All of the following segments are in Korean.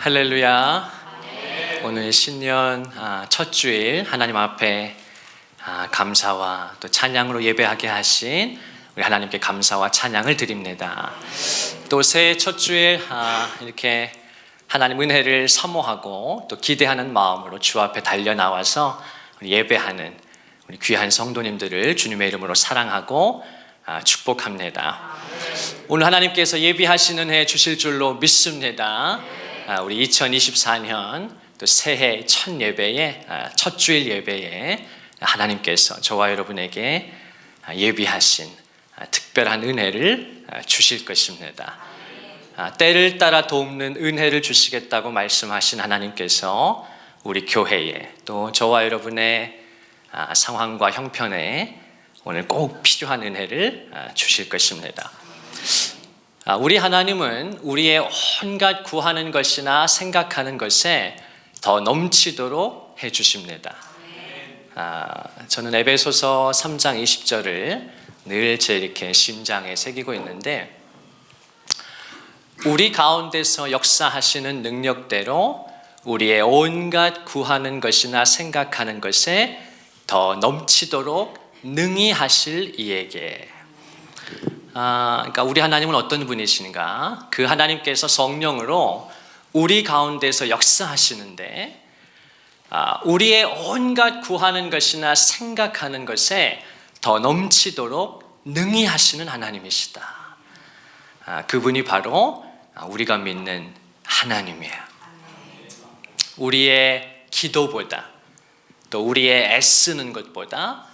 할렐루야. 오늘 신년 첫 주일 하나님 앞에 감사와 또 찬양으로 예배하게 하신 우리 하나님께 감사와 찬양을 드립니다. 또 새해 첫 주일 이렇게 하나님 은혜를 사모하고 또 기대하는 마음으로 주 앞에 달려 나와서 예배하는 우리 귀한 성도님들을 주님의 이름으로 사랑하고 축복합니다. 오늘 하나님께서 예비하시는 해 주실 줄로 믿습니다. 우리 2024년 또 새해 첫 예배에 첫 주일 예배에 하나님께서 저와 여러분에게 예비하신 특별한 은혜를 주실 것입니다. 때를 따라 돕는 은혜를 주시겠다고 말씀하신 하나님께서 우리 교회에 또 저와 여러분의 상황과 형편에 오늘 꼭 필요한 은혜를 주실 것입니다. 우리 하나님은 우리의 온갖 구하는 것이나 생각하는 것에 더 넘치도록 해주십니다. 저는 에베소서 3장 20절을 늘 제 이렇게 심장에 새기고 있는데, 우리 가운데서 역사하시는 능력대로 우리의 온갖 구하는 것이나 생각하는 것에 더 넘치도록 능히 하실 이에게. 그러니까 우리 하나님은 어떤 분이신가? 그 하나님께서 성령으로 우리 가운데서 역사하시는데 우리의 온갖 구하는 것이나 생각하는 것에 더 넘치도록 능히 하시는 하나님이시다. 그분이 바로 우리가 믿는 하나님이에요. 우리의 기도보다 또 우리의 애쓰는 것보다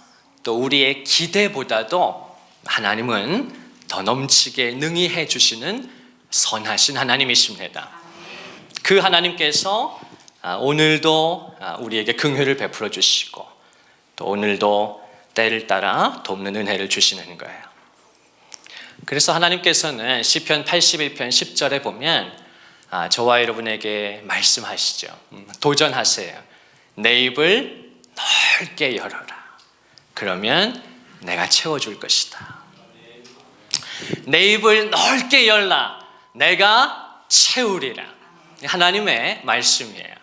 또 우리의 기대보다도 하나님은 더 넘치게 능히 해주시는 선하신 하나님이십니다. 그 하나님께서 오늘도 우리에게 긍휼을 베풀어 주시고 또 오늘도 때를 따라 돕는 은혜를 주시는 거예요. 그래서 하나님께서는 시편 81편 10절에 보면 저와 여러분에게 말씀하시죠. 도전하세요. 내 입을 넓게 열어라. 그러면 내가 채워줄 것이다. 내 입을 넓게 열라. 내가 채우리라. 하나님의 말씀이에요.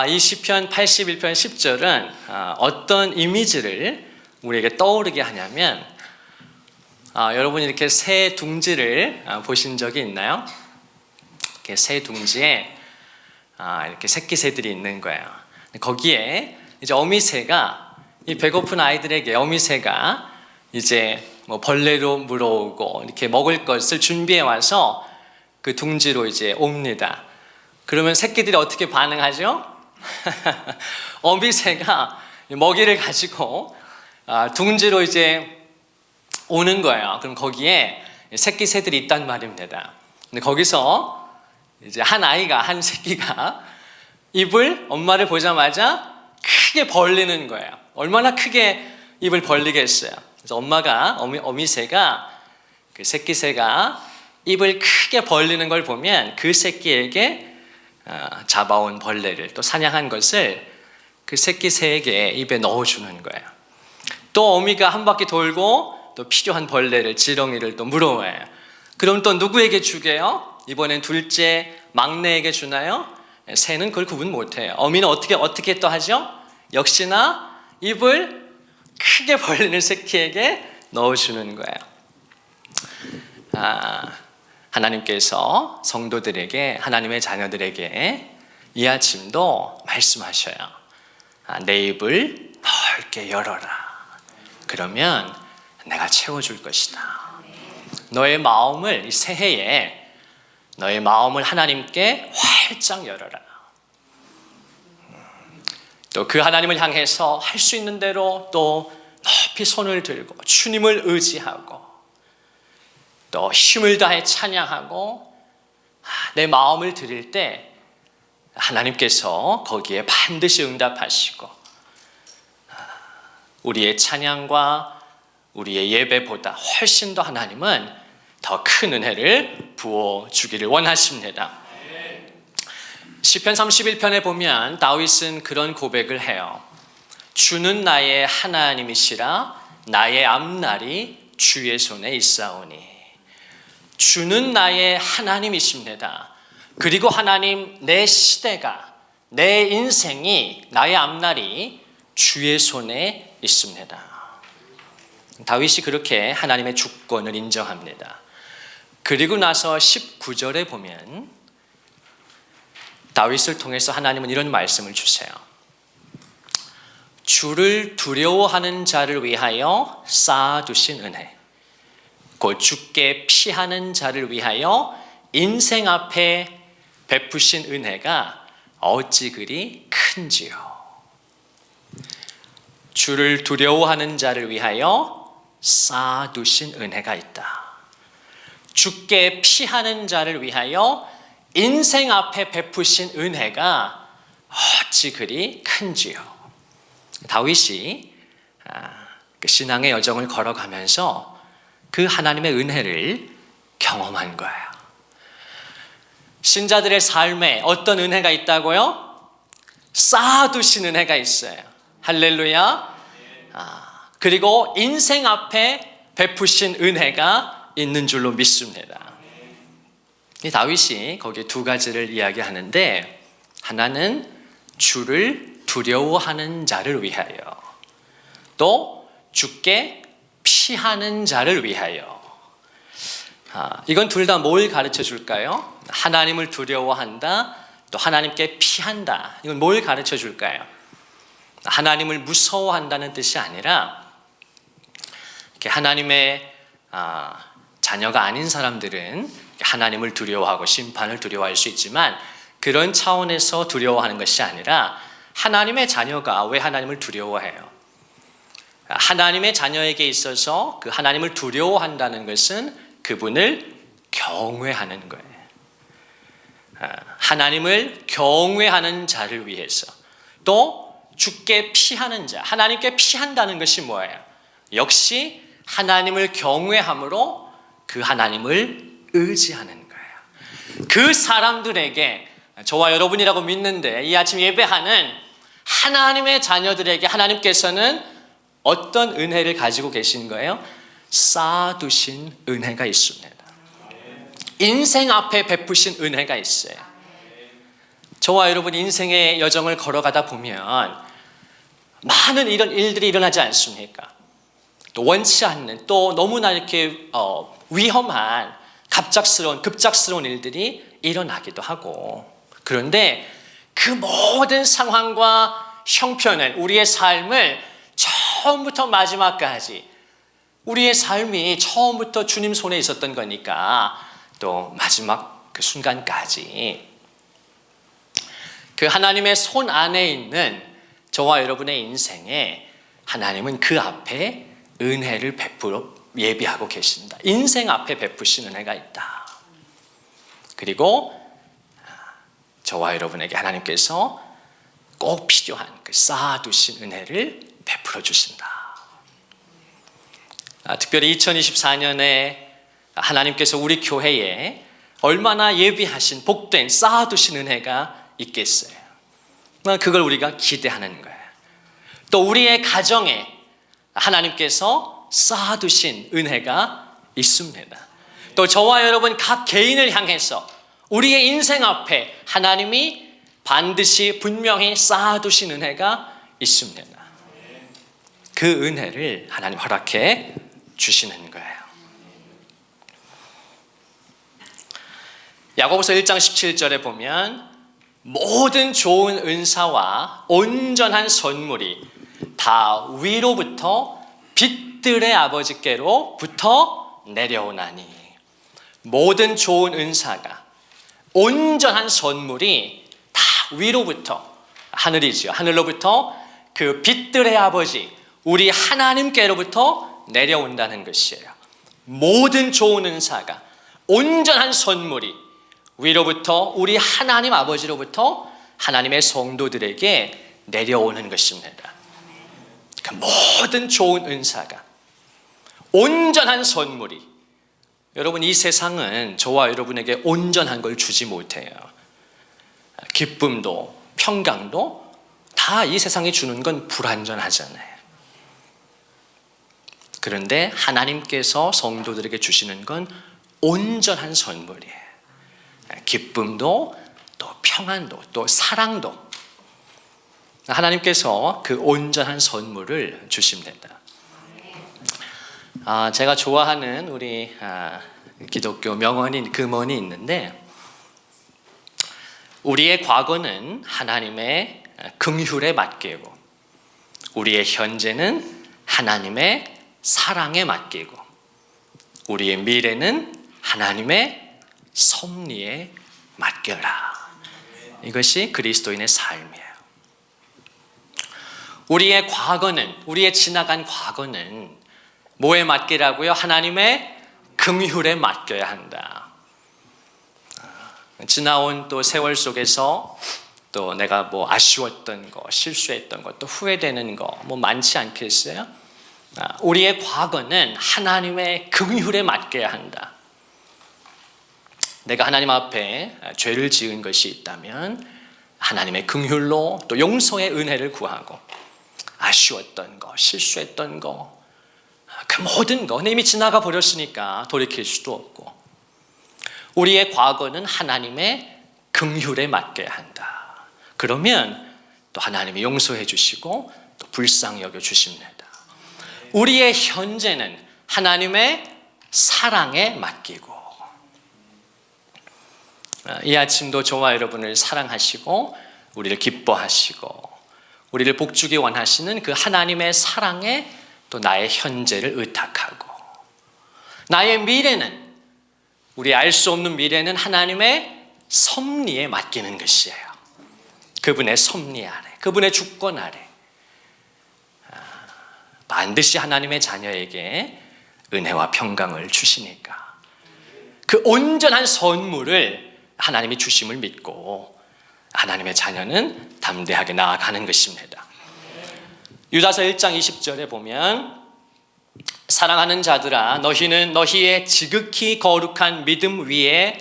이 시편 81편 10절은 어떤 이미지를 우리에게 떠오르게 하냐면, 여러분 이렇게 새 둥지를 보신 적이 있나요? 이렇게 새 둥지에 이렇게 새끼 새들이 있는 거예요. 거기에 이제 어미새가, 이 배고픈 아이들에게 어미새가 이제 뭐 벌레로 물어오고 이렇게 먹을 것을 준비해 와서 그 둥지로 이제 옵니다. 그러면 새끼들이 어떻게 반응하죠? 어미새가 먹이를 가지고 둥지로 이제 오는 거예요. 그럼 거기에 새끼 새들이 있단 말입니다. 근데 거기서 이제 한 새끼가 입을 엄마를 보자마자 크게 벌리는 거예요. 얼마나 크게 입을 벌리겠어요. 그래서 어미새가 그 새끼 새가 입을 크게 벌리는 걸 보면 그 새끼에게 잡아온 벌레를 또 사냥한 것을 그 새끼 새에게 입에 넣어주는 거예요. 또 어미가 한 바퀴 돌고 또 필요한 벌레를 지렁이를 또 물어와요. 그럼 또 누구에게 주게요? 이번엔 둘째 막내에게 주나요? 새는 그걸 구분 못해요. 어미는 어떻게 또 하죠? 역시나 입을 크게 벌리는 새끼에게 넣어주는 거예요. 하나님께서 성도들에게, 하나님의 자녀들에게 이 아침도 말씀하셔요. 내 입을 넓게 열어라. 그러면 내가 채워줄 것이다. 너의 마음을, 이 새해에 너의 마음을 하나님께 활짝 열어라. 또 그 하나님을 향해서 할 수 있는 대로 또 높이 손을 들고 주님을 의지하고 또 힘을 다해 찬양하고 내 마음을 드릴 때 하나님께서 거기에 반드시 응답하시고 우리의 찬양과 우리의 예배보다 훨씬 더 하나님은 더 큰 은혜를 부어주기를 원하십니다. 시편 31편에 보면 다윗은 그런 고백을 해요. 주는 나의 하나님이시라. 나의 앞날이 주의 손에 있사오니. 주는 나의 하나님이십니다. 그리고 하나님, 내 시대가, 내 인생이, 나의 앞날이 주의 손에 있습니다. 다윗이 그렇게 하나님의 주권을 인정합니다. 그리고 나서 19절에 보면 다윗을 통해서 하나님은 이런 말씀을 주세요. 주를 두려워하는 자를 위하여 쌓아두신 은혜, 곧 주께 피하는 자를 위하여 인생 앞에 베푸신 은혜가 어찌 그리 큰지요. 주를 두려워하는 자를 위하여 쌓아두신 은혜가 있다. 주께 피하는 자를 위하여 인생 앞에 베푸신 은혜가 어찌 그리 큰지요. 다윗이 그 신앙의 여정을 걸어가면서 그 하나님의 은혜를 경험한 거예요. 신자들의 삶에 어떤 은혜가 있다고요? 쌓아두신 은혜가 있어요. 할렐루야. 그리고 인생 앞에 베푸신 은혜가 있는 줄로 믿습니다. 이 다윗이 거기에 두 가지를 이야기하는데, 하나는 주를 두려워하는 자를 위하여, 또 주께 피하는 자를 위하여. 이건 둘 다 뭘 가르쳐 줄까요? 하나님을 두려워한다, 또 하나님께 피한다. 이건 뭘 가르쳐 줄까요? 하나님을 무서워한다는 뜻이 아니라, 이렇게 하나님의 자녀가 아닌 사람들은 하나님을 두려워하고 심판을 두려워할 수 있지만, 그런 차원에서 두려워하는 것이 아니라 하나님의 자녀가 왜 하나님을 두려워해요? 하나님의 자녀에게 있어서 그 하나님을 두려워한다는 것은 그분을 경외하는 거예요. 하나님을 경외하는 자를 위해서, 또 주께 피하는 자, 하나님께 피한다는 것이 뭐예요? 역시 하나님을 경외함으로 그 하나님을 의지하는 거예요. 그 사람들에게, 저와 여러분이라고 믿는데 이 아침 예배하는 하나님의 자녀들에게 하나님께서는 어떤 은혜를 가지고 계신 거예요? 쌓아두신 은혜가 있습니다. 인생 앞에 베푸신 은혜가 있어요. 저와 여러분 인생의 여정을 걸어가다 보면 많은 이런 일들이 일어나지 않습니까? 또 원치 않는, 또 너무나 이렇게 위험한 급작스러운 일들이 일어나기도 하고, 그런데 그 모든 상황과 형편을, 우리의 삶을 처음부터 마지막까지, 우리의 삶이 처음부터 주님 손에 있었던 거니까 또 마지막 그 순간까지 그 하나님의 손 안에 있는 저와 여러분의 인생에 하나님은 그 앞에 은혜를 베풀어 예비하고 계신다. 인생 앞에 베푸신 은혜가 있다. 그리고 저와 여러분에게 하나님께서 꼭 필요한 그 쌓아두신 은혜를 베풀어 주신다. 특별히 2024년에 하나님께서 우리 교회에 얼마나 예비하신, 복된, 쌓아두신 은혜가 있겠어요. 그걸 우리가 기대하는 거예요. 또 우리의 가정에 하나님께서 쌓아두신 은혜가 있습니다. 또 저와 여러분 각 개인을 향해서 우리의 인생 앞에 하나님이 반드시 분명히 쌓아두신 은혜가 있습니다. 그 은혜를 하나님 허락해 주시는 거예요. 야고보서 1장 17절에 보면 모든 좋은 은사와 온전한 선물이 다 위로부터 빛들의 아버지께로부터 내려오나니, 모든 좋은 은사가, 온전한 선물이 다 위로부터, 하늘이죠. 하늘로부터 그 빛들의 아버지 우리 하나님께로부터 내려온다는 것이에요. 모든 좋은 은사가, 온전한 선물이 위로부터 우리 하나님 아버지로부터 하나님의 성도들에게 내려오는 것입니다. 그 모든 좋은 은사가, 온전한 선물이, 여러분 이 세상은 저와 여러분에게 온전한 걸 주지 못해요. 기쁨도 평강도 다 이 세상이 주는 건 불완전하잖아요. 그런데 하나님께서 성도들에게 주시는 건 온전한 선물이에요. 기쁨도 또 평안도 또 사랑도 하나님께서 그 온전한 선물을 주십니다. 제가 좋아하는 우리 기독교 명언인 금언이 있는데, 우리의 과거는 하나님의 긍휼에 맡기고 우리의 현재는 하나님의 사랑에 맡기고 우리의 미래는 하나님의 섭리에 맡겨라. 이것이 그리스도인의 삶이에요. 우리의 과거는, 우리의 지나간 과거는 뭐에 맡기라고요? 하나님의 긍휼에 맡겨야 한다. 지나온 또 세월 속에서 또 내가 뭐 아쉬웠던 거, 실수했던 것, 또 후회되는 거 뭐 많지 않겠어요? 우리의 과거는 하나님의 긍휼에 맡겨야 한다. 내가 하나님 앞에 죄를 지은 것이 있다면 하나님의 긍휼로 또 용서의 은혜를 구하고, 아쉬웠던 거, 실수했던 거, 그 모든 거 이미 지나가 버렸으니까 돌이킬 수도 없고, 우리의 과거는 하나님의 긍휼에 맡겨야 한다. 그러면 또 하나님이 용서해 주시고 또 불쌍히 여겨 주십니다. 우리의 현재는 하나님의 사랑에 맡기고, 이 아침도 저와 여러분을 사랑하시고 우리를 기뻐하시고 우리를 복주기 원하시는 그 하나님의 사랑에 또 나의 현재를 의탁하고, 나의 미래는, 우리 알 수 없는 미래는 하나님의 섭리에 맡기는 것이에요. 그분의 섭리 아래, 그분의 주권 아래 반드시 하나님의 자녀에게 은혜와 평강을 주시니까 그 온전한 선물을 하나님이 주심을 믿고 하나님의 자녀는 담대하게 나아가는 것입니다. 유다서 1장 20절에 보면, 사랑하는 자들아 너희는 너희의 지극히 거룩한 믿음 위에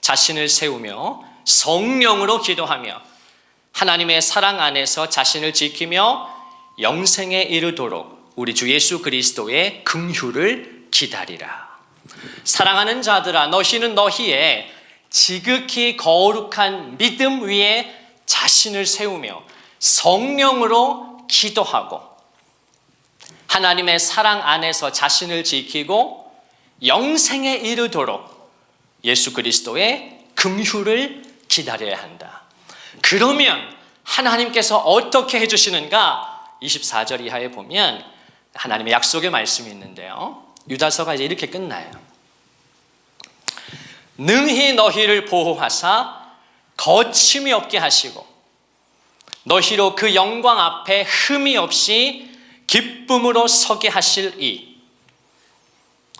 자신을 세우며 성령으로 기도하며 하나님의 사랑 안에서 자신을 지키며 영생에 이르도록 우리 주 예수 그리스도의 긍휼을 기다리라. 사랑하는 자들아 너희는 너희의 지극히 거룩한 믿음 위에 자신을 세우며 성령으로 기도하고 하나님의 사랑 안에서 자신을 지키고 영생에 이르도록 예수 그리스도의 긍휼을 기다려야 한다. 그러면 하나님께서 어떻게 해주시는가? 24절 이하에 보면 하나님의 약속의 말씀이 있는데요, 유다서가 이제 이렇게 끝나요. 능히 너희를 보호하사 거침이 없게 하시고 너희로 그 영광 앞에 흠이 없이 기쁨으로 서게 하실 이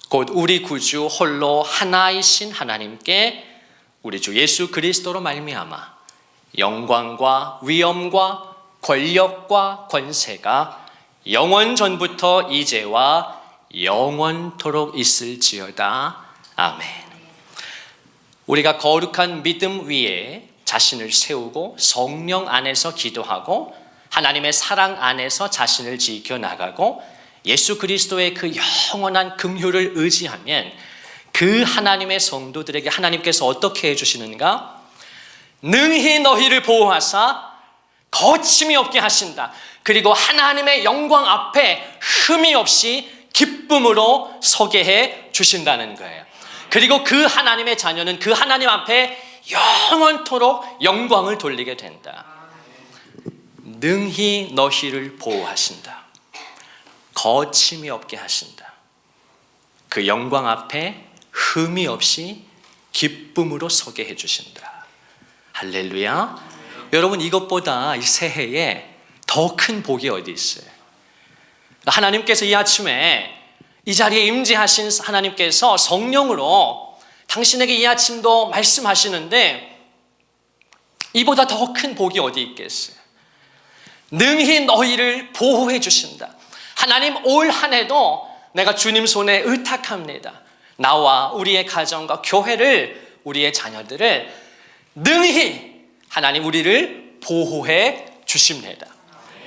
곧 우리 구주 홀로 하나이신 하나님께 우리 주 예수 그리스도로 말미암아 영광과 위엄과 권력과 권세가 영원 전부터 이제와 영원토록 있을지어다. 아멘. 우리가 거룩한 믿음 위에 자신을 세우고 성령 안에서 기도하고 하나님의 사랑 안에서 자신을 지켜나가고 예수 그리스도의 그 영원한 긍휼을 의지하면 그 하나님의 성도들에게 하나님께서 어떻게 해주시는가? 능히 너희를 보호하사 거침이 없게 하신다. 그리고 하나님의 영광 앞에 흠이 없이 기쁨으로 서게 해 주신다는 거예요. 그리고 그 하나님의 자녀는 그 하나님 앞에 영원토록 영광을 돌리게 된다. 능히 너희를 보호하신다. 거침이 없게 하신다. 그 영광 앞에 흠이 없이 기쁨으로 서게 해주신다. 할렐루야. 여러분, 이것보다 이 새해에 더 큰 복이 어디 있어요? 하나님께서 이 아침에 이 자리에 임재하신 하나님께서 성령으로 당신에게 이 아침도 말씀하시는데 이보다 더 큰 복이 어디 있겠어요? 능히 너희를 보호해 주신다. 하나님, 올 한 해도 내가 주님 손에 의탁합니다. 나와 우리의 가정과 교회를, 우리의 자녀들을 능히 하나님 우리를 보호해 주십니다.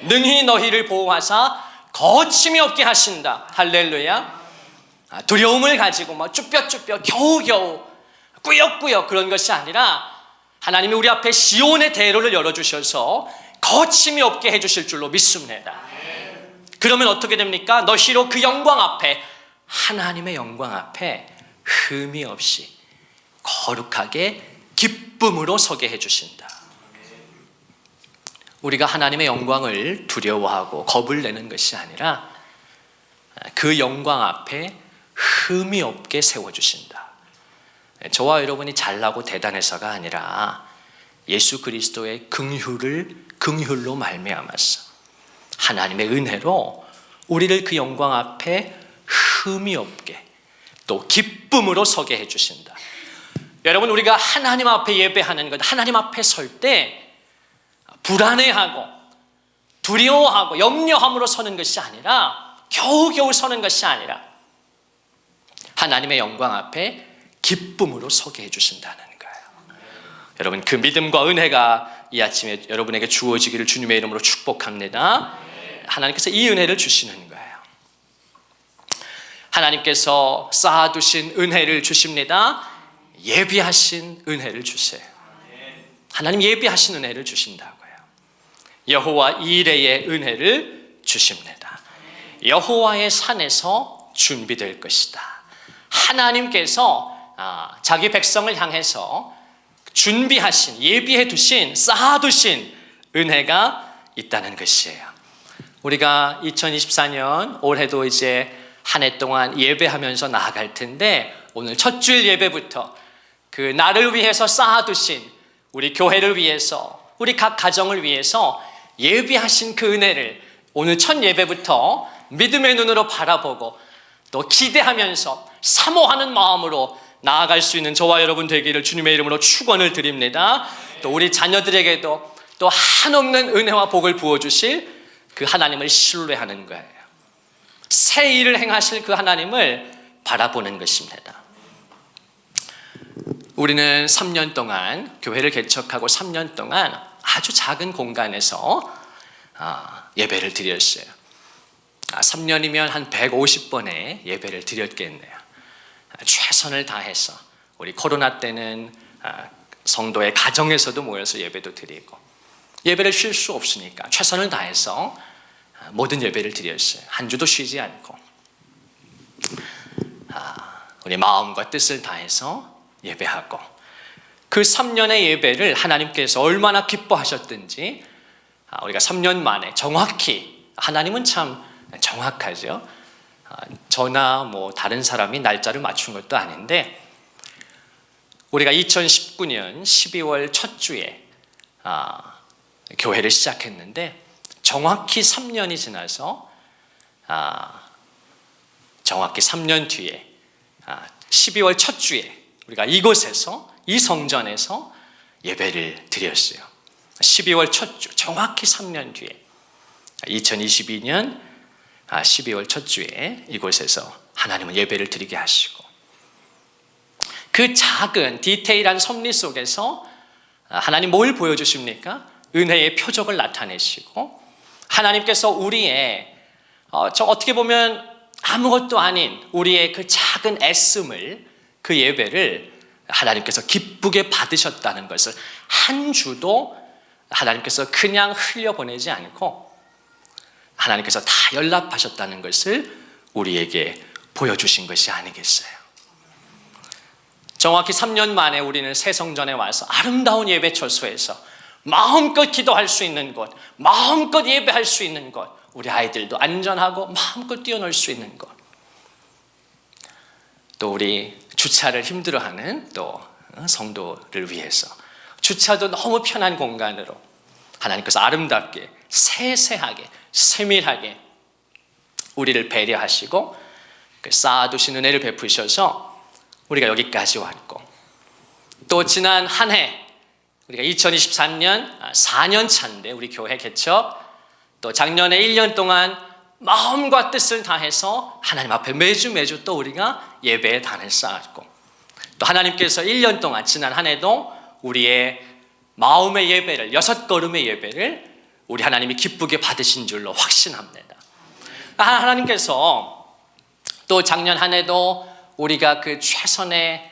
능히 너희를 보호하사 거침이 없게 하신다. 할렐루야. 두려움을 가지고 쭈뼛쭈뼛 겨우겨우 꾸역꾸역 그런 것이 아니라 하나님이 우리 앞에 시온의 대로를 열어주셔서 거침이 없게 해주실 줄로 믿습니다. 그러면 어떻게 됩니까? 너희로 그 영광 앞에, 하나님의 영광 앞에 흠이 없이 거룩하게 기쁨으로 서게 해주신다. 우리가 하나님의 영광을 두려워하고 겁을 내는 것이 아니라 그 영광 앞에 흠이 없게 세워주신다. 저와 여러분이 잘나고 대단해서가 아니라 예수 그리스도의 긍휼로 말미암아서 하나님의 은혜로 우리를 그 영광 앞에 흠이 없게 또 기쁨으로 서게 해주신다. 여러분, 우리가 하나님 앞에 예배하는 것, 하나님 앞에 설 때 불안해하고 두려워하고 염려함으로 서는 것이 아니라, 겨우겨우 서는 것이 아니라 하나님의 영광 앞에 기쁨으로 서게 해주신다는 거예요. 여러분, 그 믿음과 은혜가 이 아침에 여러분에게 주어지기를 주님의 이름으로 축복합니다. 하나님께서 이 은혜를 주시는 거예요. 하나님께서 쌓아두신 은혜를 주십니다. 예비하신 은혜를 주세요. 하나님 예비하신 은혜를 주신다고요. 여호와 이레의 은혜를 주십니다. 여호와의 산에서 준비될 것이다. 하나님께서 자기 백성을 향해서 준비하신, 예비해 두신, 쌓아두신 은혜가 있다는 것이에요. 우리가 2024년 올해도 이제 한 해 동안 예배하면서 나아갈 텐데, 오늘 첫 주일 예배부터 그 나를 위해서 쌓아두신, 우리 교회를 위해서, 우리 각 가정을 위해서 예비하신 그 은혜를 오늘 첫 예배부터 믿음의 눈으로 바라보고 또 기대하면서 사모하는 마음으로 나아갈 수 있는 저와 여러분 되기를 주님의 이름으로 축원을 드립니다. 또 우리 자녀들에게도 또 한없는 은혜와 복을 부어주실 그 하나님을 신뢰하는 거예요. 새 일을 행하실 그 하나님을 바라보는 것입니다. 우리는 3년 동안 교회를 개척하고 3년 동안 아주 작은 공간에서 예배를 드렸어요. 3년이면 한 150번의 예배를 드렸겠네요. 최선을 다해서 우리 코로나 때는 성도의 가정에서도 모여서 예배도 드리고, 예배를 쉴 수 없으니까 최선을 다해서 모든 예배를 드렸어요. 한 주도 쉬지 않고 우리 마음과 뜻을 다해서 예배하고, 그 3년의 예배를 하나님께서 얼마나 기뻐하셨든지 우리가 3년 만에 정확히, 하나님은 참 정확하죠. 저나 뭐 다른 사람이 날짜를 맞춘 것도 아닌데, 우리가 2019년 12월 첫 주에 교회를 시작했는데 정확히 3년이 지나서 정확히 3년 뒤에 12월 첫 주에 우리가 이곳에서, 이 성전에서 예배를 드렸어요. 12월 첫 주, 정확히 3년 뒤에 2022년 12월 첫 주에 이곳에서 하나님은 예배를 드리게 하시고, 그 작은 디테일한 섭리 속에서 하나님 뭘 보여주십니까? 은혜의 표적을 나타내시고, 하나님께서 우리의 어떻게 보면 아무것도 아닌 우리의 그 작은 애씀을, 그 예배를 하나님께서 기쁘게 받으셨다는 것을 한 주도 하나님께서 그냥 흘려보내지 않고 하나님께서 다 연락하셨다는 것을 우리에게 보여주신 것이 아니겠어요? 정확히 3년 만에 우리는 새 성전에 와서 아름다운 예배 처소에서 마음껏 기도할 수 있는 곳, 마음껏 예배할 수 있는 곳, 우리 아이들도 안전하고 마음껏 뛰어놀 수 있는 곳, 또 우리 주차를 힘들어하는 또 성도를 위해서 주차도 너무 편한 공간으로 하나님께서 아름답게, 세세하게, 세밀하게 우리를 배려하시고 쌓아두신 은혜를 베푸셔서 우리가 여기까지 왔고, 또 지난 한 해 우리가 2023년 4년 차인데 우리 교회 개척, 또 작년에 1년 동안 마음과 뜻을 다해서 하나님 앞에 매주 또 우리가 예배의 단을 쌓았고, 또 하나님께서 1년 동안 지난 한 해도 우리의 마음의 예배를, 6걸음의 예배를 우리 하나님이 기쁘게 받으신 줄로 확신합니다. 하나님께서 또 작년 한 해도 우리가 그 최선의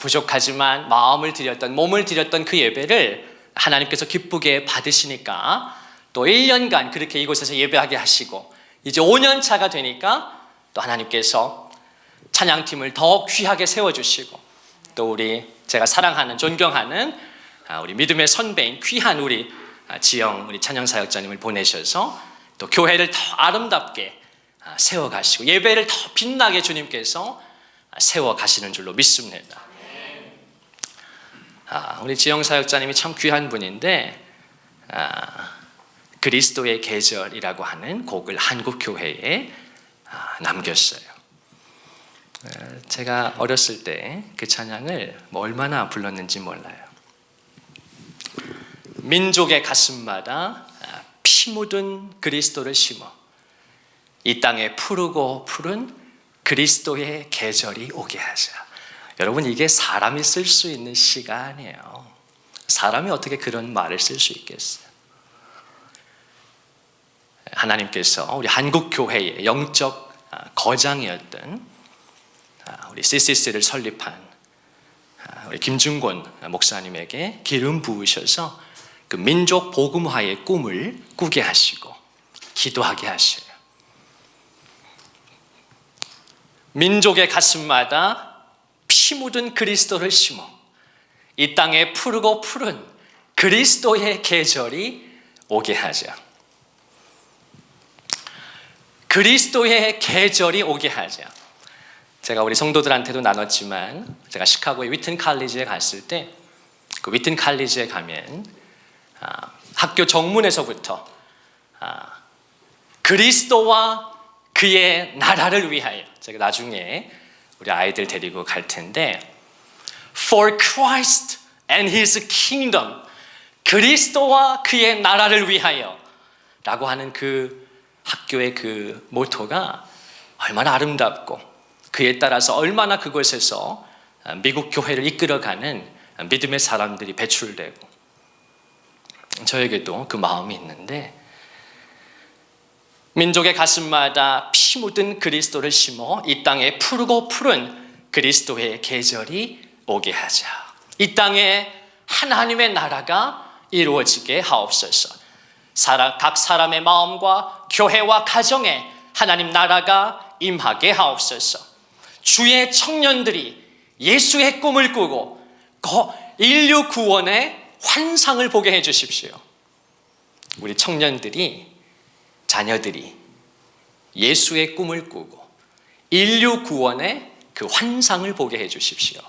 부족하지만 마음을 드렸던, 몸을 드렸던 그 예배를 하나님께서 기쁘게 받으시니까 또 1년간 그렇게 이곳에서 예배하게 하시고, 이제 5년 차가 되니까 또 하나님께서 찬양팀을 더 귀하게 세워주시고, 또 제가 사랑하는, 존경하는 우리 믿음의 선배인 귀한 우리 지영 우리 찬양사역자님을 보내셔서 또 교회를 더 아름답게 세워가시고 예배를 더 빛나게 주님께서 세워가시는 줄로 믿습니다. 우리 지영 사역자님이 참 귀한 분인데, 그리스도의 계절이라고 하는 곡을 한국 교회에 남겼어요. 제가 어렸을 때 그 찬양을 얼마나 불렀는지 몰라요. 민족의 가슴마다 피 묻은 그리스도를 심어 이 땅에 푸르고 푸른 그리스도의 계절이 오게 하자. 여러분, 이게 사람이 쓸 수 있는 시가 아니에요. 사람이 어떻게 그런 말을 쓸 수 있겠어요? 하나님께서 우리 한국 교회의 영적 거장이었던 우리 CCC를 설립한 우리 김중곤 목사님에게 기름 부으셔서 그 민족 복음화의 꿈을 꾸게 하시고 기도하게 하셔요. 민족의 가슴마다 피 묻은 그리스도를 심어 이 땅에 푸르고 푸른 그리스도의 계절이 오게 하자. 그리스도의 계절이 오게 하자. 제가 우리 성도들한테도 나눴지만, 제가 시카고의 위튼 칼리지에 갔을 때, 그 위튼 칼리지에 가면 학교 정문에서부터 그리스도와 그의 나라를 위하여, 제가 나중에 우리 아이들 데리고 갈 텐데, For Christ and His Kingdom, 그리스도와 그의 나라를 위하여 라고 하는 그 학교의 그 모토가 얼마나 아름답고, 그에 따라서 얼마나 그곳에서 미국 교회를 이끌어가는 믿음의 사람들이 배출되고, 저에게도 그 마음이 있는데, 민족의 가슴마다 피 묻은 그리스도를 심어 이 땅에 푸르고 푸른 그리스도의 계절이 오게 하자. 이 땅에 하나님의 나라가 이루어지게 하옵소서. 각 사람의 마음과 교회와 가정에 하나님 나라가 임하게 하옵소서. 주의 청년들이 예수의 꿈을 꾸고 인류 구원의 환상을 보게 해주십시오. 우리 청년들이, 자녀들이 예수의 꿈을 꾸고 인류 구원의 그 환상을 보게 해주십시오.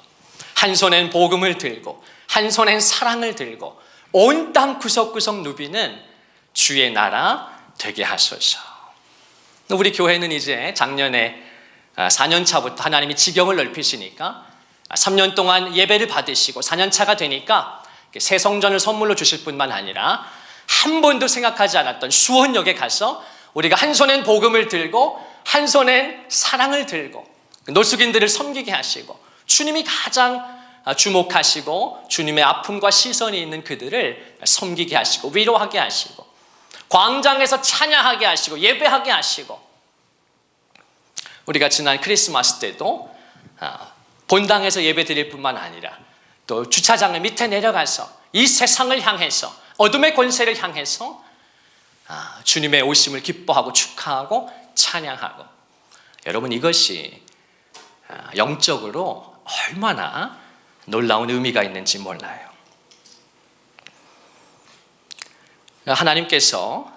한 손엔 복음을 들고 한 손엔 사랑을 들고 온 땅 구석구석 누비는 주의 나라 되게 하소서. 우리 교회는 이제 작년에 4년 차부터 하나님이 지경을 넓히시니까 3년 동안 예배를 받으시고 4년 차가 되니까 새 성전을 선물로 주실 뿐만 아니라 한 번도 생각하지 않았던 수원역에 가서 우리가 한 손엔 복음을 들고 한 손엔 사랑을 들고 노숙인들을 섬기게 하시고, 주님이 가장 주목하시고 주님의 아픔과 시선이 있는 그들을 섬기게 하시고 위로하게 하시고 광장에서 찬양하게 하시고 예배하게 하시고, 우리가 지난 크리스마스 때도 본당에서 예배 드릴 뿐만 아니라 또 주차장을 밑에 내려가서 이 세상을 향해서, 어둠의 권세를 향해서 주님의 오심을 기뻐하고 축하하고 찬양하고, 여러분, 이것이 영적으로 얼마나 놀라운 의미가 있는지 몰라요. 하나님께서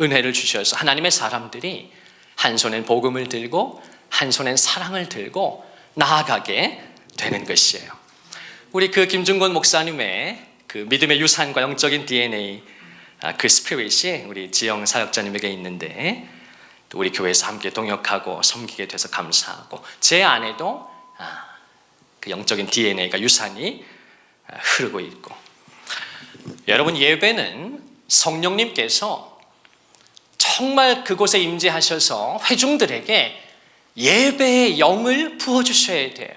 은혜를 주셔서 하나님의 사람들이 한 손엔 복음을 들고 한 손엔 사랑을 들고 나아가게 되는 것이에요. 우리 그 김중곤 목사님의 그 믿음의 유산과 영적인 DNA, 그 스피릿이 우리 지영 사역자님에게 있는데, 또 우리 교회에서 함께 동역하고 섬기게 돼서 감사하고, 제 안에도 그 영적인 DNA가, 유산이 흐르고 있고, 여러분, 예배는 성령님께서 정말 그곳에 임재하셔서 회중들에게 예배의 영을 부어주셔야 돼요.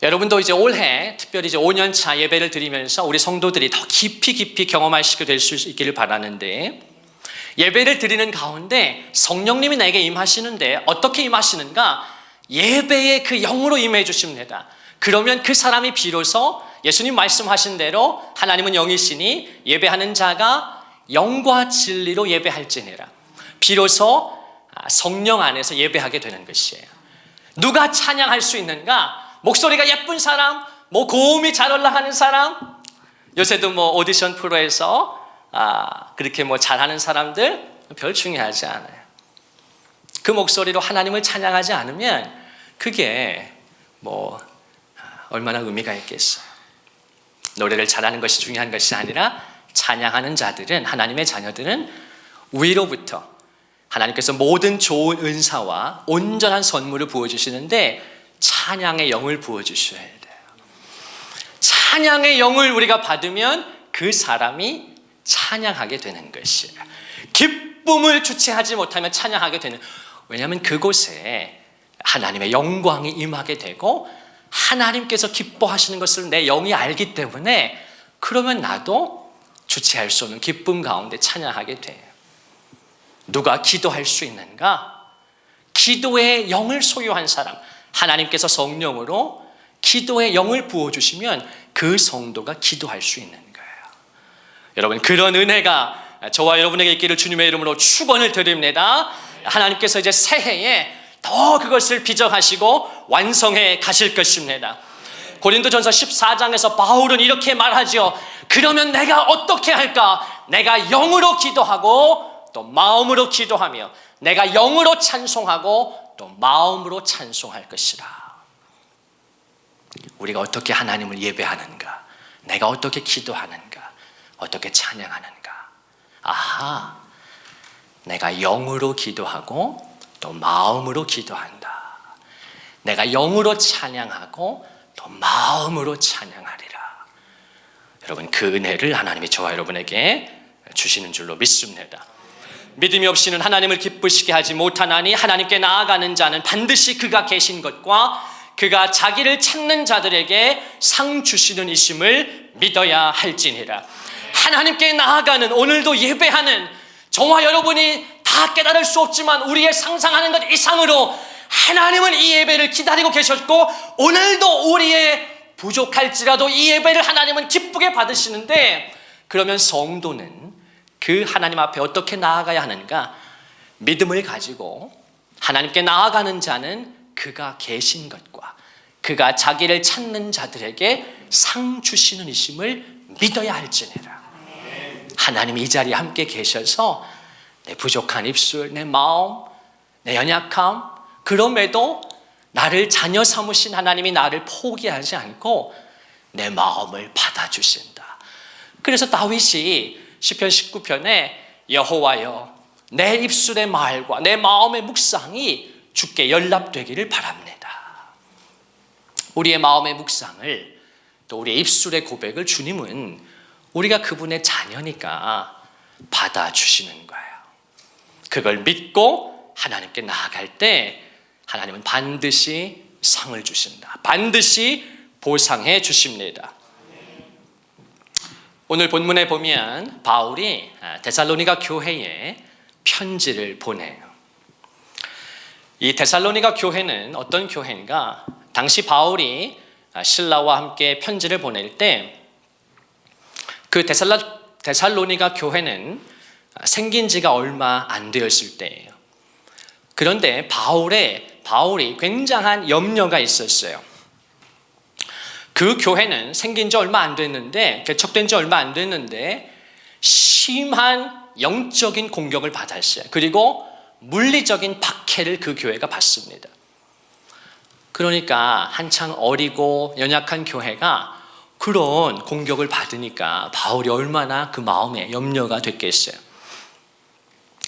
여러분도 이제 올해 특별히 이제 5년차 예배를 드리면서 우리 성도들이 더 깊이 경험할 수 될 수 있기를 바라는데, 예배를 드리는 가운데 성령님이 나에게 임하시는데 어떻게 임하시는가? 예배의 그 영으로 임해 주십니다. 그러면 그 사람이 비로소 예수님 말씀하신 대로 하나님은 영이시니 예배하는 자가 영과 진리로 예배할지니라. 비로소 성령 안에서 예배하게 되는 것이에요. 누가 찬양할 수 있는가? 목소리가 예쁜 사람, 뭐 고음이 잘 올라가는 사람, 요새도 뭐 오디션 프로에서 그렇게 뭐 잘하는 사람들 별 중요하지 않아요. 그 목소리로 하나님을 찬양하지 않으면 그게 뭐 얼마나 의미가 있겠어요. 노래를 잘하는 것이 중요한 것이 아니라 찬양하는 자들은, 하나님의 자녀들은 위로부터 하나님께서 모든 좋은 은사와 온전한 선물을 부어주시는데 찬양의 영을 부어주셔야 돼요. 찬양의 영을 우리가 받으면 그 사람이 찬양하게 되는 것이에요. 기쁨을 주체하지 못하면 찬양하게 되는, 왜냐하면 그곳에 하나님의 영광이 임하게 되고 하나님께서 기뻐하시는 것을 내 영이 알기 때문에, 그러면 나도 주체할 수 없는 기쁨 가운데 찬양하게 돼요. 누가 기도할 수 있는가? 기도의 영을 소유한 사람, 하나님께서 성령으로 기도의 영을 부어주시면 그 성도가 기도할 수 있는 거예요. 여러분, 그런 은혜가 저와 여러분에게 있기를 주님의 이름으로 축원을 드립니다. 하나님께서 이제 새해에 더 그것을 비정하시고 완성해 가실 것입니다. 고린도전서 14장에서 바울은 이렇게 말하죠. 그러면 내가 어떻게 할까? 내가 영으로 기도하고 또 마음으로 기도하며 내가 영으로 찬송하고 또 마음으로 찬송할 것이라. 우리가 어떻게 하나님을 예배하는가? 내가 어떻게 기도하는가? 어떻게 찬양하는가? 아하, 내가 영으로 기도하고 또 마음으로 기도한다. 내가 영으로 찬양하고 또 마음으로 찬양하리라. 여러분, 그 은혜를 하나님이 저와 여러분에게 주시는 줄로 믿습니다. 믿음이 없이는 하나님을 기쁘시게 하지 못하나니 하나님께 나아가는 자는 반드시 그가 계신 것과 그가 자기를 찾는 자들에게 상 주시는 이심을 믿어야 할지니라. 하나님께 나아가는, 오늘도 예배하는 저와 여러분이 다 깨달을 수 없지만 우리의 상상하는 것 이상으로 하나님은 이 예배를 기다리고 계셨고, 오늘도 우리의 부족할지라도 이 예배를 하나님은 기쁘게 받으시는데, 그러면 성도는 그 하나님 앞에 어떻게 나아가야 하는가? 믿음을 가지고 하나님께 나아가는 자는 그가 계신 것과 그가 자기를 찾는 자들에게 상 주시는 이심을 믿어야 할지니라. 하나님이 이 자리에 함께 계셔서 내 부족한 입술, 내 마음, 내 연약함, 그럼에도 나를 자녀 삼으신 하나님이 나를 포기하지 않고 내 마음을 받아주신다. 그래서 다윗이 시편 19편에 여호와여, 내 입술의 말과 내 마음의 묵상이 주께 연락되기를 바랍니다. 우리의 마음의 묵상을, 또 우리의 입술의 고백을 주님은 우리가 그분의 자녀니까 받아주시는 거예요. 그걸 믿고 하나님께 나아갈 때 하나님은 반드시 상을 주신다. 반드시 보상해 주십니다. 오늘 본문에 보면 바울이 데살로니가 교회에 편지를 보내요. 이 데살로니가 교회는 어떤 교회인가? 당시 바울이 실라와 함께 편지를 보낼 때 그 데살로니가 교회는 생긴 지가 얼마 안 되었을 때예요. 그런데 바울이 굉장한 염려가 있었어요. 그 교회는 생긴 지 얼마 안 됐는데, 개척된 지 얼마 안 됐는데 심한 영적인 공격을 받았어요. 그리고 물리적인 박해를 그 교회가 받습니다. 그러니까 한창 어리고 연약한 교회가 그런 공격을 받으니까 바울이 얼마나 그 마음에 염려가 됐겠어요.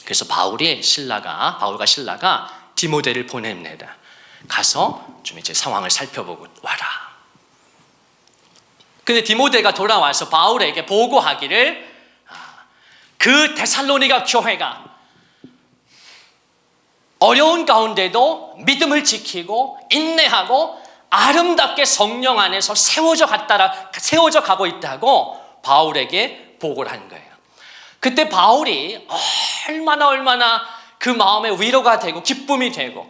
그래서 바울과 신라가 디모데를 보냅니다. 가서 좀 이제 상황을 살펴보고 와라. 근데 디모데가 돌아와서 바울에게 보고하기를, 그 데살로니가 교회가 어려운 가운데도 믿음을 지키고 인내하고 아름답게 성령 안에서 세워져 가고 있다고 바울에게 보고를 한 거예요. 그때 바울이 얼마나 그 마음에 위로가 되고 기쁨이 되고,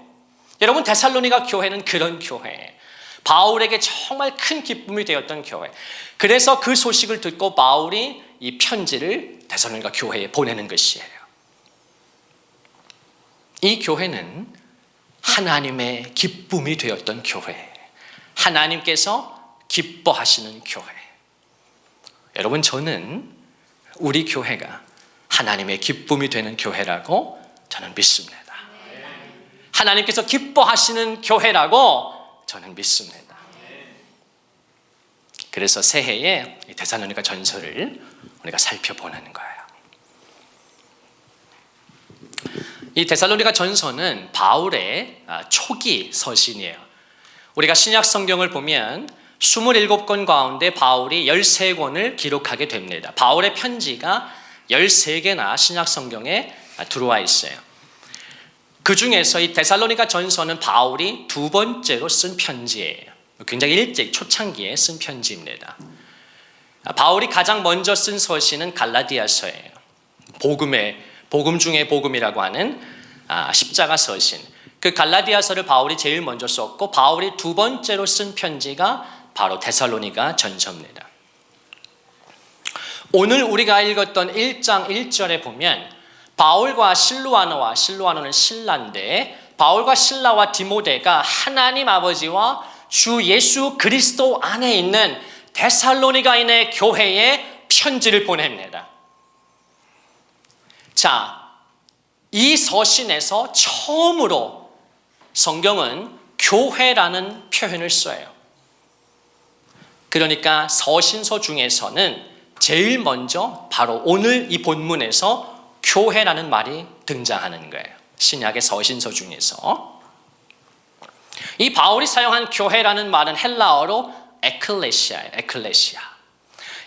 여러분, 데살로니가 교회는 그런 교회예요. 바울에게 정말 큰 기쁨이 되었던 교회. 그래서 그 소식을 듣고 바울이 이 편지를 데살로니가 교회에 보내는 것이에요. 이 교회는 하나님의 기쁨이 되었던 교회, 하나님께서 기뻐하시는 교회. 여러분, 저는 우리 교회가 하나님의 기쁨이 되는 교회라고 저는 믿습니다. 하나님께서 기뻐하시는 교회라고 저는 믿습니다. 그래서 새해에 데살로니가 전서를 우리가 살펴보는 거예요. 이 데살로니가 전서는 바울의 초기 서신이에요. 우리가 신약 성경을 보면 27권 가운데 바울이 13권을 기록하게 됩니다. 바울의 편지가 13개나 신약 성경에 들어와 있어요. 그 중에서 이 데살로니가 전서는 바울이 두 번째로 쓴 편지예요. 굉장히 일찍 초창기에 쓴 편지입니다. 바울이 가장 먼저 쓴 서신은 갈라디아서예요. 복음 중에 복음이라고 하는 십자가 서신. 그 갈라디아서를 바울이 제일 먼저 썼고, 바울이 두 번째로 쓴 편지가 바로 데살로니가 전서입니다. 오늘 우리가 읽었던 1장 1절에 보면 바울과 실로아노는 신라인데, 바울과 실라와 디모데가 하나님 아버지와 주 예수 그리스도 안에 있는 데살로니가인의 교회에 편지를 보냅니다. 자, 이 서신에서 처음으로 성경은 교회라는 표현을 써요. 그러니까 서신서 중에서는 제일 먼저 바로 오늘 이 본문에서 교회라는 말이 등장하는 거예요. 신약의 서신서 중에서. 이 바울이 사용한 교회라는 말은 헬라어로 에클레시아예요. 에클레시아.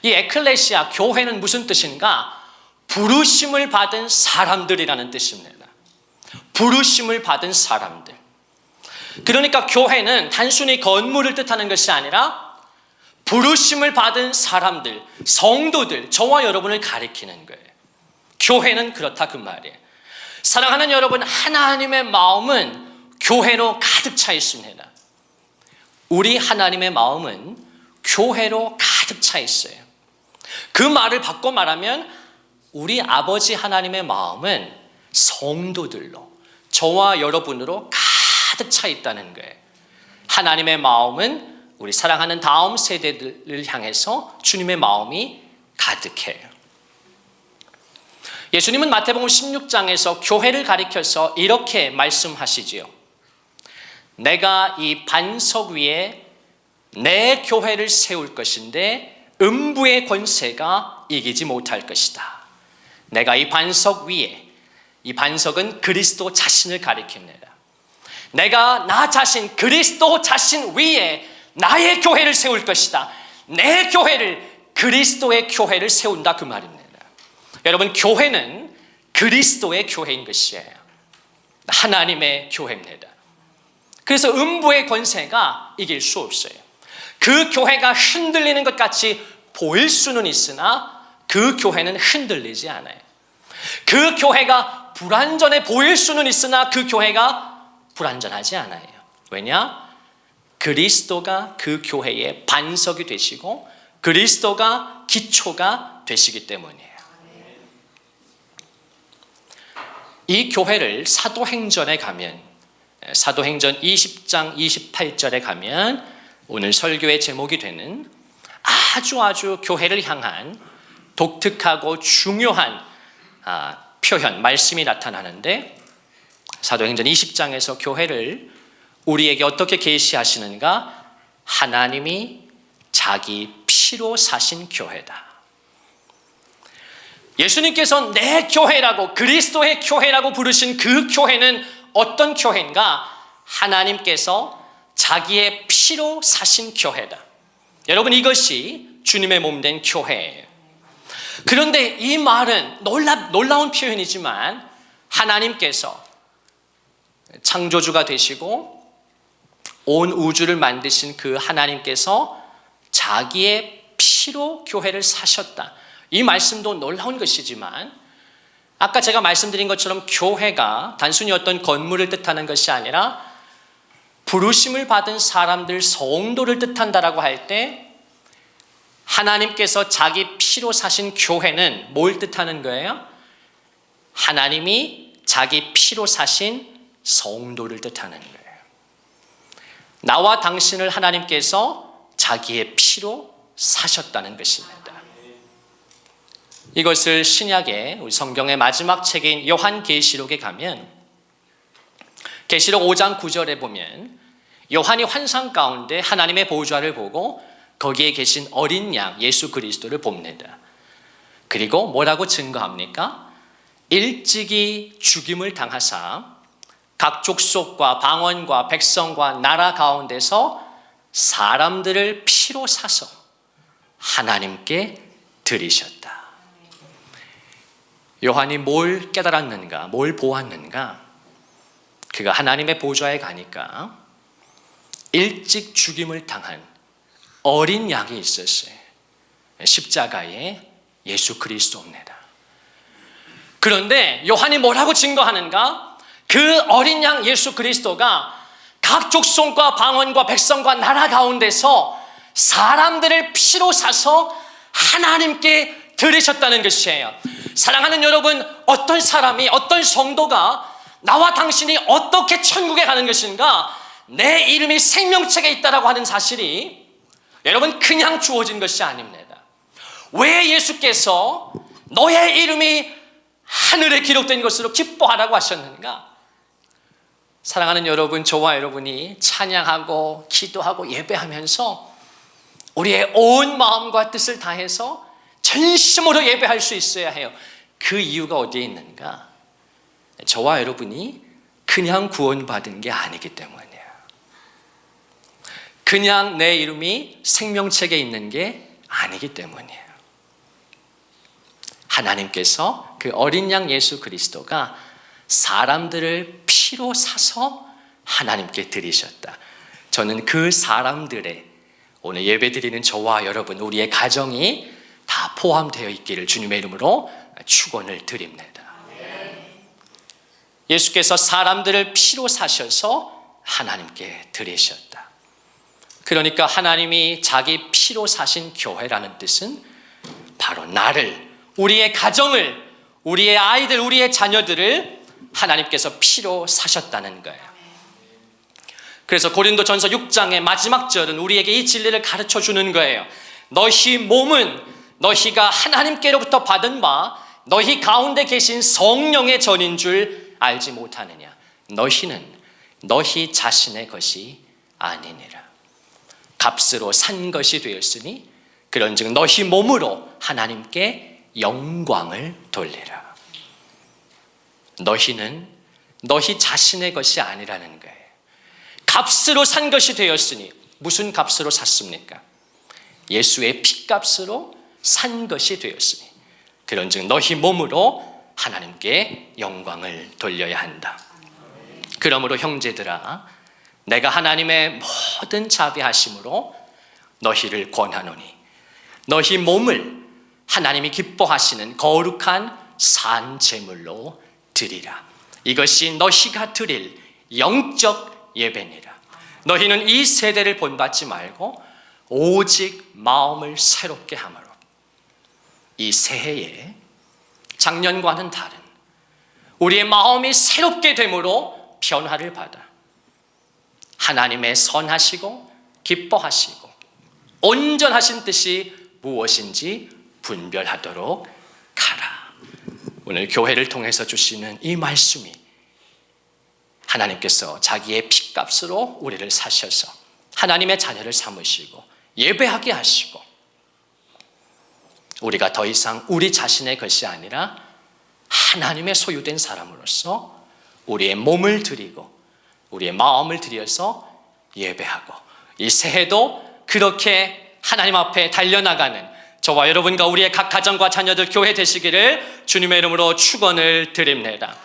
이 에클레시아, 교회는 무슨 뜻인가? 부르심을 받은 사람들이라는 뜻입니다. 부르심을 받은 사람들. 그러니까 교회는 단순히 건물을 뜻하는 것이 아니라 부르심을 받은 사람들, 성도들, 저와 여러분을 가리키는 거예요. 교회는 그렇다 그 말이에요. 사랑하는 여러분, 하나님의 마음은 교회로 가득 차 있습니다. 우리 하나님의 마음은 교회로 가득 차 있어요. 그 말을 바꿔 말하면 우리 아버지 하나님의 마음은 성도들로, 저와 여러분으로 가득 차 있다는 거예요. 하나님의 마음은 우리 사랑하는 다음 세대들을 향해서 주님의 마음이 가득해요. 예수님은 마태복음 16장에서 교회를 가리켜서 이렇게 말씀하시지요. 내가 이 반석 위에 내 교회를 세울 것인데 음부의 권세가 이기지 못할 것이다. 내가 이 반석 위에, 이 반석은 그리스도 자신을 가리킵니다. 내가 나 자신, 그리스도 자신 위에 나의 교회를 세울 것이다. 내 교회를, 그리스도의 교회를 세운다 그 말입니다. 여러분, 교회는 그리스도의 교회인 것이에요. 하나님의 교회입니다. 그래서 음부의 권세가 이길 수 없어요. 그 교회가 흔들리는 것 같이 보일 수는 있으나 그 교회는 흔들리지 않아요. 그 교회가 불완전해 보일 수는 있으나 그 교회가 불완전하지 않아요. 왜냐? 그리스도가 그 교회의 반석이 되시고 그리스도가 기초가 되시기 때문이에요. 이 교회를 사도행전에 가면, 사도행전 20장 28절에 가면 오늘 설교의 제목이 되는 아주 교회를 향한 독특하고 중요한 표현, 말씀이 나타나는데, 사도행전 20장에서 교회를 우리에게 어떻게 계시하시는가? 하나님이 자기 피로 사신 교회다. 예수님께서 내 교회라고, 그리스도의 교회라고 부르신 그 교회는 어떤 교회인가? 하나님께서 자기의 피로 사신 교회다. 여러분, 이것이 주님의 몸된 교회예요. 그런데 이 말은 놀라운 표현이지만 하나님께서 창조주가 되시고 온 우주를 만드신 그 하나님께서 자기의 피로 교회를 사셨다. 이 말씀도 놀라운 것이지만 아까 제가 말씀드린 것처럼 교회가 단순히 어떤 건물을 뜻하는 것이 아니라 부르심을 받은 사람들 성도를 뜻한다라고 할 때 하나님께서 자기 피로 사신 교회는 뭘 뜻하는 거예요? 하나님이 자기 피로 사신 성도를 뜻하는 거예요. 나와 당신을 하나님께서 자기의 피로 사셨다는 것입니다. 이것을 신약의 우리 성경의 마지막 책인 요한계시록에 가면 계시록 5장 9절에 보면 요한이 환상 가운데 하나님의 보좌를 보고 거기에 계신 어린 양 예수 그리스도를 봅니다. 그리고 뭐라고 증거합니까? 일찍이 죽임을 당하사 각 족속과 방언과 백성과 나라 가운데서 사람들을 피로 사서 하나님께 드리셨다. 요한이 뭘 깨달았는가? 뭘 보았는가? 그가 하나님의 보좌에 가니까 일찍 죽임을 당한 어린 양이 있었어요. 십자가에 예수 그리스도입니다. 그런데 요한이 뭐라고 증거하는가? 그 어린 양 예수 그리스도가 각 족속과 방언과 백성과 나라 가운데서 사람들을 피로 사서 하나님께 드리셨다는 것이에요. 사랑하는 여러분, 어떤 사람이, 어떤 성도가 나와 당신이 어떻게 천국에 가는 것인가? 내 이름이 생명책에 있다라고 하는 사실이 여러분 그냥 주어진 것이 아닙니다. 왜 예수께서 너의 이름이 하늘에 기록된 것으로 기뻐하라고 하셨는가? 사랑하는 여러분, 저와 여러분이 찬양하고 기도하고 예배하면서 우리의 온 마음과 뜻을 다해서 전심으로 예배할 수 있어야 해요. 그 이유가 어디에 있는가? 저와 여러분이 그냥 구원받은 게 아니기 때문이에요. 그냥 내 이름이 생명책에 있는 게 아니기 때문이에요. 하나님께서 그 어린 양 예수 그리스도가 사람들을 피로 사서 하나님께 드리셨다. 저는 그 사람들의 오늘 예배드리는 저와 여러분, 우리의 가정이 다 포함되어 있기를 주님의 이름으로 축원을 드립니다. 예수께서 사람들을 피로 사셔서 하나님께 드리셨다. 그러니까 하나님이 자기 피로 사신 교회라는 뜻은 바로 나를, 우리의 가정을, 우리의 아이들, 우리의 자녀들을 하나님께서 피로 사셨다는 거예요. 그래서 고린도전서 6장의 마지막 절은 우리에게 이 진리를 가르쳐 주는 거예요. 너희 몸은 너희가 하나님께로부터 받은 바 너희 가운데 계신 성령의 전인 줄 알지 못하느냐. 너희는 너희 자신의 것이 아니니라. 값으로 산 것이 되었으니 그런즉 너희 몸으로 하나님께 영광을 돌리라. 너희는 너희 자신의 것이 아니라는 거예요. 값으로 산 것이 되었으니 무슨 값으로 샀습니까? 예수의 피값으로 산 것이 되었으니 그런즉 너희 몸으로 하나님께 영광을 돌려야 한다. 그러므로 형제들아, 내가 하나님의 모든 자비하심으로 너희를 권하노니 너희 몸을 하나님이 기뻐하시는 거룩한 산 제물로 드리라. 이것이 너희가 드릴 영적 예배니라. 너희는 이 세대를 본받지 말고 오직 마음을 새롭게 함으로 이 새해에 작년과는 다른 우리의 마음이 새롭게 됨으로 변화를 받아 하나님의 선하시고 기뻐하시고 온전하신 뜻이 무엇인지 분별하도록 하라. 오늘 교회를 통해서 주시는 이 말씀이 하나님께서 자기의 피값으로 우리를 사셔서 하나님의 자녀를 삼으시고 예배하게 하시고 우리가 더 이상 우리 자신의 것이 아니라 하나님의 소유된 사람으로서 우리의 몸을 드리고 우리의 마음을 들여서 예배하고 이 새해도 그렇게 하나님 앞에 달려나가는 저와 여러분과 우리의 각 가정과 자녀들 교회 되시기를 주님의 이름으로 축원을 드립니다.